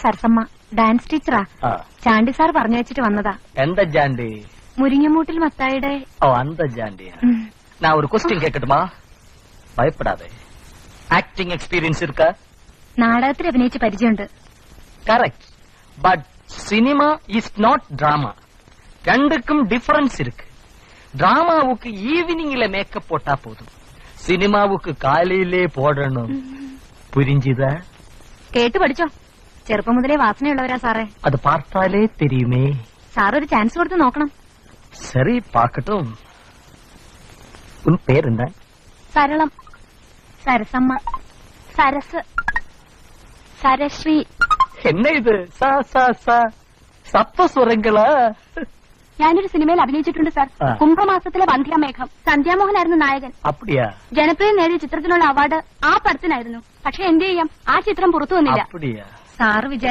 Sarasamma dance teacher. Chandy sir പറഞ്ഞു വെച്ചിട്ട് വന്നതാ. എന്താ ജാണ്ടി? മുരിങ്ങമൂട്ടിൽ മത്തായിയുടെ. ഓ അന്ത ജാണ്ടിയാ. நான் ஒரு கொஸ்டின் கேட்கட்டுமா? பயப்படாதே. ஆக்டிங் எக்ஸ்பீரியன்ஸ் இருக்கா? നാടകത്തിൽ അഭിനയിച്ച് പരിചയമുണ്ട്. Correct. But cinema is not drama. ரெண்டுக்கும் டிஃபரன்ஸ் இருக்கு. டிராமாவுக்கு ஈவினிங்ல மேக்கப் போட்டா போதும், സിനിമാവുക്ക് കാലയിലേ പോടണം. പുരിഞ്ചിതാ? കേട്ടു പഠിച്ചോ. ചെറുപ്പം മുതലേ വാസനയുള്ളവരാ സാറേ. അത് പാർത്താലേ തെരിയുമേ. സാർ ഒരു ചാൻസ് കൊടുത്ത് നോക്കണം. ശരി പാക്കട്ടും. ഉൻ പേരെന്താ? സരളം. സരസമ്മ. സരസ്. സരശ്രീ. എന്നാ ഇത് സപ്തസ്വരങ്ങളാ? ഞാനൊരു സിനിമയിൽ അഭിനയിച്ചിട്ടുണ്ട് സാർ. കുംഭമാസത്തിലെ വന്ധ്യാമേഘം. സന്ധ്യാമോഹനായിരുന്നു നായകൻ. അപ്പടിയാ? ജനപ്രിയം നേടിയ ചിത്രത്തിനുള്ള അവാർഡ് ആ പടത്തിനായിരുന്നു. പക്ഷെ എന്ത് ചെയ്യാം, ആ ചിത്രം പുറത്തു വന്നില്ല. അപ്പടിയാ? സാറ് വിചാരിച്ച